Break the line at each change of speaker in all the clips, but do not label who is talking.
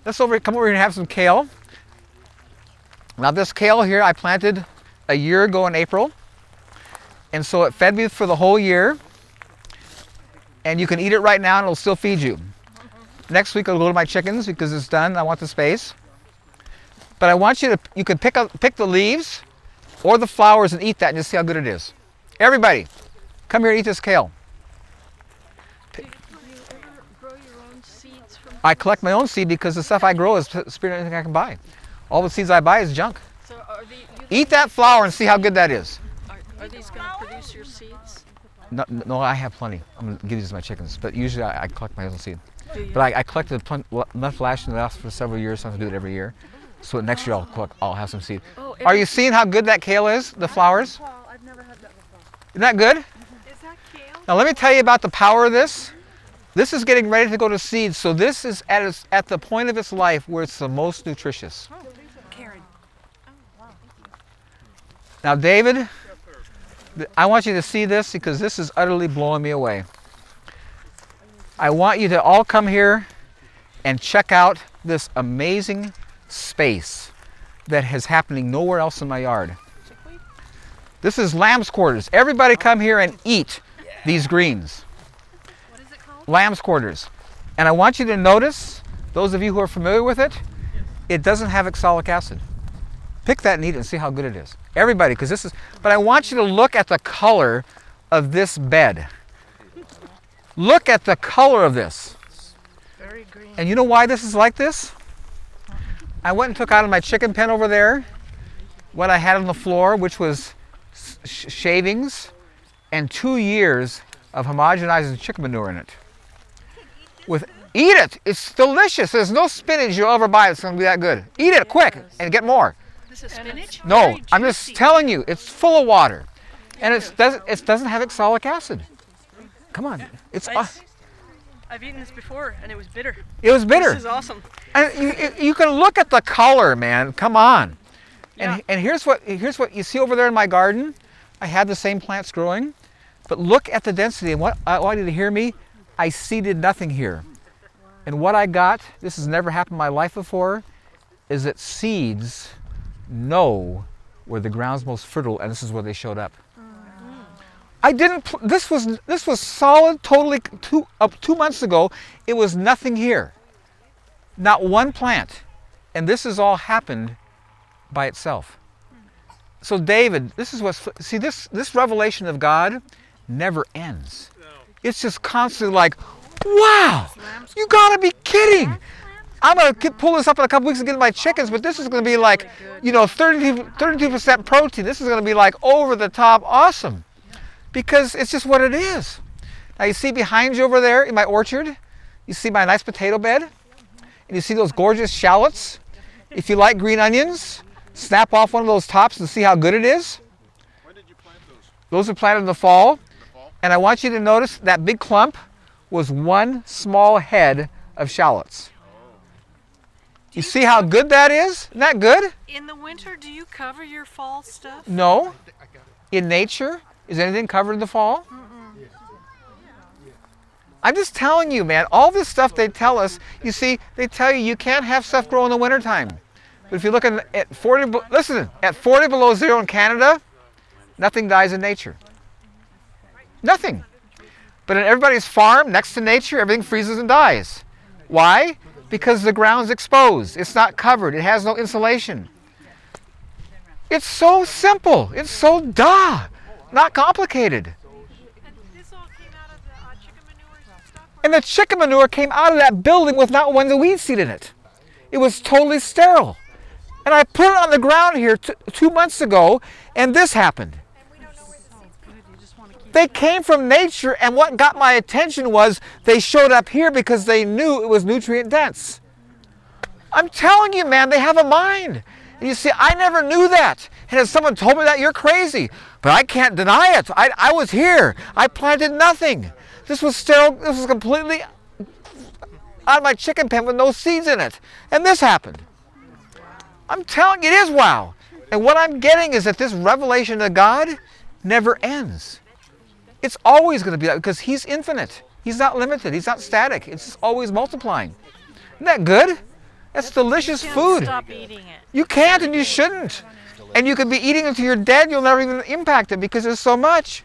come over here and have some kale. Now this kale here I planted a year ago in April. And so it fed me for the whole year. And you can eat it right now and it'll still feed you. Next week I'll go to my chickens because it's done. I want the space. But I want you can pick the leaves or the flowers and eat that and just see how good it is. Everybody, come here and eat this kale.
Do you ever grow your own seeds from
I collect my own seed because the stuff I grow is spirit anything I can buy. All the seeds I buy is junk.
So
Eat that flower and see how good that is.
Are these going to produce your seeds?
No, I have plenty. I'm going to give these to my chickens, but usually I collect my own seed. But I collected enough last for several years, so I have to do it every year. So next year I'll have some seed.
Oh,
Are you seeing how good that kale is, the flowers?
I've never had that before.
Isn't that good?
Is that kale?
Now let me tell you about the power of this. This is getting ready to go to seed, so this is at the point of its life where it's the most nutritious.
Karen.
Now David, I want you to see this because this is utterly blowing me away. I want you to all come here and check out this amazing space that is happening nowhere else in my yard. This is lamb's quarters. Everybody come here and eat these greens.
What is it called?
Lamb's quarters. And I want you to notice, those of you who are familiar with it, it doesn't have oxalic acid. Pick that and eat it and see how good it is. Everybody, because this is, but I want you to look at the color of this bed. Look at the color of this.
Very green.
And you know why this is like this? I went and took out of my chicken pen over there what I had on the floor, which was shavings and 2 years of homogenizing chicken manure in it. Eat it! It's delicious. There's no spinach you'll ever buy that's going to be that good. Eat it quick and get more.
This is spinach?
No, I'm just telling you, it's full of water. And it doesn't have oxalic acid. Come on.
I've eaten this before and it was bitter.
It was bitter.
This is awesome.
And you can look at the color, man. Come on.
Yeah.
And here's what you see over there in my garden. I had the same plants growing, but look at the density. And what I want you to hear me, I seeded nothing here. And what I got, this has never happened in my life before, is that seeds know where the ground's most fertile, and this is where they showed up. I didn't. This was solid. Totally. 2 months ago, it was nothing here. Not one plant, and this has all happened by itself. So David, this is what's. See, this revelation of God never ends. It's just constantly like, wow, you gotta be kidding. I'm gonna pull this up in a couple weeks and get my chickens, but this is gonna be like, 32% protein. This is gonna be like over the top awesome. Because it's just what it is. Now you see behind you over there in my orchard, you see my nice potato bed, and you see those gorgeous shallots. If you like green onions, snap off one of those tops and see how good it is.
When did you plant those?
Those are planted in the fall. And I want you to notice that big clump was one small head of shallots. You see how good that is? Isn't that good?
In the winter, do you cover your fall stuff?
No. In nature, is anything covered in the fall? I'm just telling you, man, all this stuff they tell us, you see, they tell you can't have stuff grow in the wintertime. But if you look at 40, listen, at 40 below zero in Canada, nothing dies in nature. Nothing. But in everybody's farm, next to nature, everything freezes and dies. Why? Because the ground's exposed. It's not covered. It has no insulation. It's so simple. It's so not complicated.
This all came out of the chicken manure stuff?
And the chicken manure came out of that building with not one weed seed in it. It was totally sterile. And I put it on the ground here 2 months ago, and this happened. They came from nature, and what got my attention was they showed up here because they knew it was nutrient dense. I'm telling you, man, they have a mind. And you see, I never knew that. And if someone told me that, you're crazy. But I can't deny it. I was here. I planted nothing. This was sterile. This was completely out of my chicken pen with no seeds in it. And this happened. I'm telling you, it is wow. And what I'm getting is that this revelation of God never ends. It's always going to be that because He's infinite. He's not limited. He's not static. It's just always multiplying. Isn't that good? That's delicious food.
Stop eating it.
You can't and you shouldn't. And you could be eating it until you're dead. You'll never even impact it because there's so much.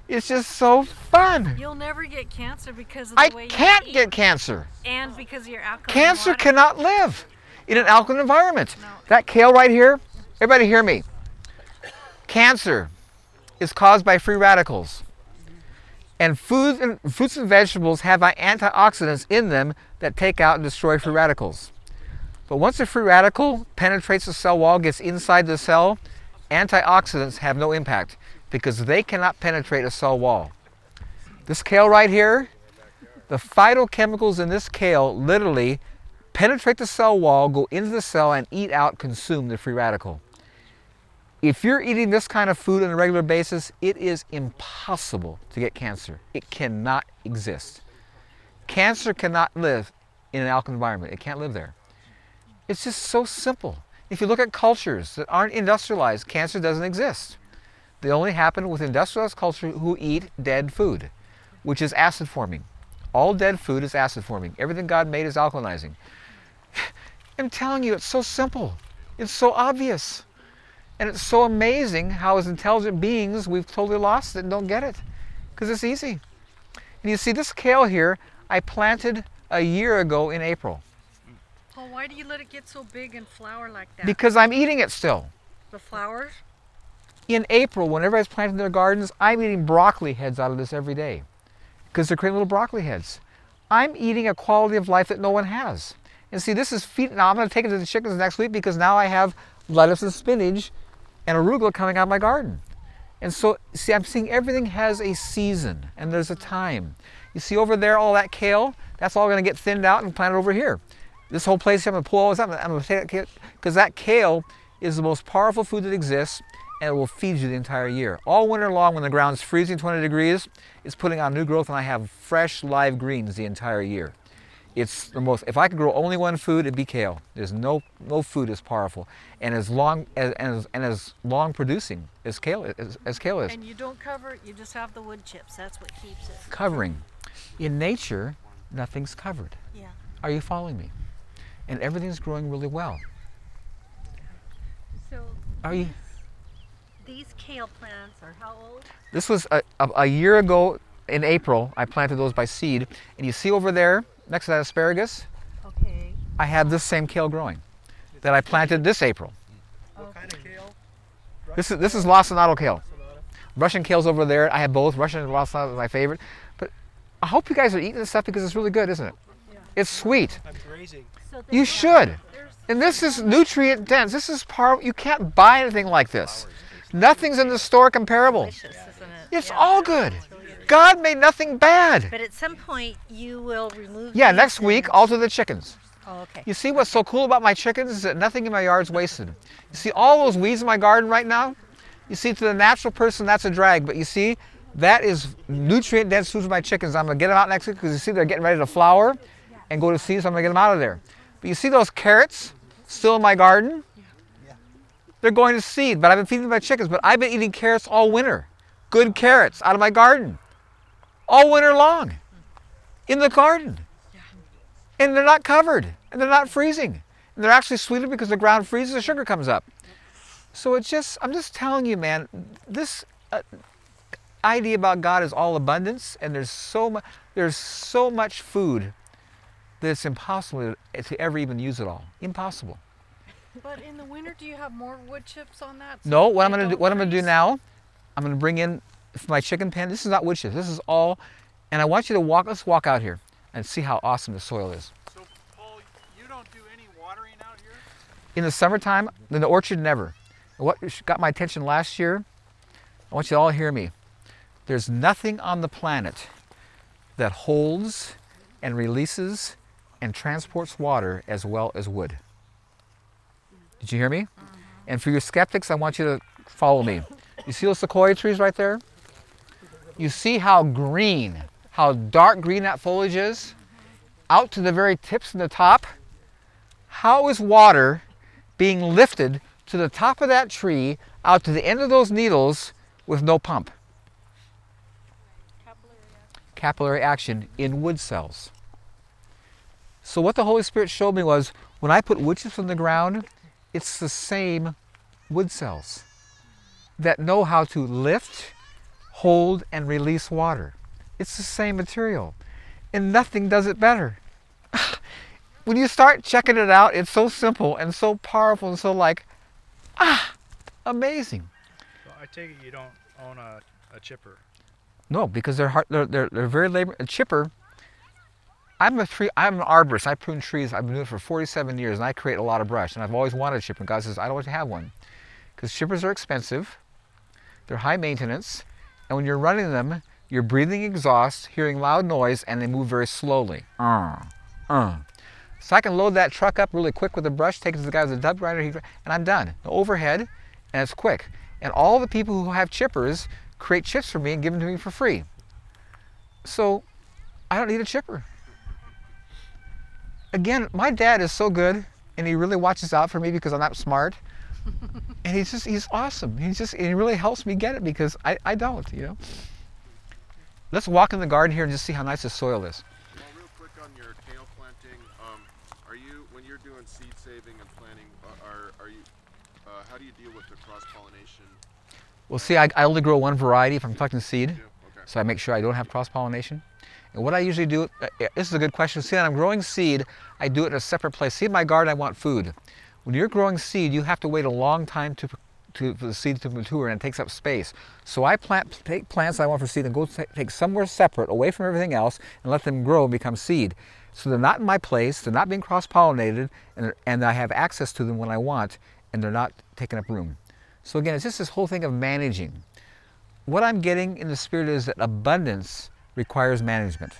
It's just so fun.
You'll never get cancer because of
I
the way
can't
you eat
get cancer.
and because of your alkaline
Cancer
water.
cannot live in an alkaline environment.
No.
That kale right here, everybody hear me. Cancer is caused by free radicals. And fruits and vegetables have antioxidants in them that take out and destroy free radicals. But once a free radical penetrates the cell wall, gets inside the cell, antioxidants have no impact because they cannot penetrate a cell wall. This kale right here, the phytochemicals in this kale literally penetrate the cell wall, go into the cell, and eat out, consume the free radical. If you're eating this kind of food on a regular basis, it is impossible to get cancer. It cannot exist. Cancer cannot live in an alkaline environment. It can't live there. It's just so simple. If you look at cultures that aren't industrialized, cancer doesn't exist. They only happen with industrialized cultures who eat dead food, which is acid forming. All dead food is acid forming. Everything God made is alkalizing. I'm telling you, it's so simple. It's so obvious. And it's so amazing how as intelligent beings we've totally lost it and don't get it. Because it's easy. And you see this kale here, I planted a year ago in April.
Well, why do you let it get so big and flower like that?
Because I'm eating it still.
The flowers?
In April, when everybody's planting their gardens, I'm eating broccoli heads out of this every day. Because they're creating little broccoli heads. I'm eating a quality of life that no one has. And see, this is feed. Now I'm going to take it to the chickens next week because now I have lettuce and spinach and arugula coming out of my garden. And so, see, I'm seeing everything has a season and there's a time. You see over there, all that kale, that's all going to get thinned out and planted over here. This whole place, I'm going to pull all this up. I'm going to take that kale, because that kale is the most powerful food that exists and it will feed you the entire year. All winter long when the ground's freezing 20 degrees, it's putting on new growth and I have fresh live greens the entire year. It's the most, if I could grow only one food, it'd be kale. There's no food as powerful and as long as long producing as kale is.
And you don't cover it, you just have the wood chips. That's what keeps it.
Covering. In nature, nothing's covered.
Yeah.
Are you following me? And everything's growing really well.
So
Are you?
these kale plants are how old?
This was a year ago in April. I planted those by seed. And you see over there, next to that asparagus,
Okay.
I have this same kale growing that I planted this April.
What kind of kale?
This is lacinato kale. Russian kale's over there. I have both. Russian and lacinato is my favorite. But I hope you guys are eating this stuff because it's really good, isn't it? It's sweet.
I'm grazing.
So
You should. And this is nutrient dense. This is you can't buy anything like this. Nothing's in the store comparable.
delicious, isn't it?
It's all good. God made nothing bad.
But at some point you will remove.
Yeah,
these
next week,
and-
alter the chickens.
Oh, okay.
You see what's so cool about my chickens is that nothing in my yard's wasted. You see all those weeds in my garden right now? You see, to the natural person, that's a drag. But you see, that is nutrient dense food for my chickens. I'm going to get them out next week because you see they're getting ready to flower and go to seed, so I'm going to get them out of there. But you see those carrots still in my garden? They're going to seed, but I've been feeding my chickens. But I've been eating carrots all winter. Good carrots out of my garden. All winter long. In the garden. And they're not covered. And they're not freezing. And they're actually sweeter because the ground freezes, the sugar comes up. So it's just, I'm just telling you, man, this idea about God is all abundance, and there's so much food that it's impossible to ever even use it all. Impossible.
But in the winter, do you have more wood chips on that? so
No, what I'm
they
gonna do,
don't
what I'm gonna do
freeze?
now, I'm gonna bring in my chicken pen. This is not wood chips. This is all, and I want you to let's walk out here and see how awesome the soil is.
So, Paul, you don't do any watering out here?
In the summertime, in the orchard, never. What got my attention last year, I want you to all hear me. There's nothing on the planet that holds and releases and transports water as well as wood. Did you hear me? And for your skeptics, I want you to follow me. You see those sequoia trees right there? You see how green, how dark green that foliage is? Out to the very tips and the top? How is water being lifted to the top of that tree, out to the end of those needles with no pump? Capillary action in wood cells. So what the Holy Spirit showed me was when I put wood chips on the ground, it's the same wood cells that know how to lift, hold, and release water. It's the same material, and nothing does it better. When you start checking it out, it's so simple and so powerful and so like, amazing.
So I take it you don't own a chipper.
No, because they're hard, they're very labor. A chipper. I'm an arborist. I prune trees. I've been doing it for 47 years, and I create a lot of brush. And I've always wanted a chipper. And God says I don't want to have one, because chippers are expensive. They're high maintenance, and when you're running them, you're breathing exhaust, hearing loud noise, and they move very slowly. So I can load that truck up really quick with a brush, take it to the guy with a dub grinder, and I'm done. No overhead, and it's quick. And all the people who have chippers create chips for me and give them to me for free. So I don't need a chipper. Again, my dad is so good, and he really watches out for me because I'm not smart. And he's awesome. He really helps me get it because I don't, you know. Let's walk in the garden here and just see how nice the soil is.
Well, real quick on your kale planting, when you're doing seed saving and planting, how do you deal with the cross-pollination?
Well, see, I only grow one variety if I'm collecting seed,
Okay.
so I make sure I don't have cross-pollination. And what I usually do, this is a good question. See, when I'm growing seed, I do it in a separate place. See, in my garden, I want food. When you're growing seed, you have to wait a long time for the seed to mature, and it takes up space. So I take plants I want for seed and go take somewhere separate, away from everything else, and let them grow and become seed. So they're not in my place, they're not being cross-pollinated, and I have access to them when I want, and they're not taking up room. So again, it's just this whole thing of managing. What I'm getting in the spirit is that abundance requires management.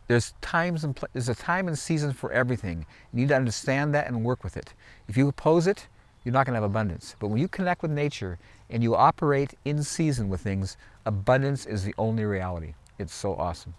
There's a time and season for everything. You need to understand that and work with it. If you oppose it, you're not going to have abundance. But when you connect with nature and you operate in season with things, abundance is the only reality. It's so awesome.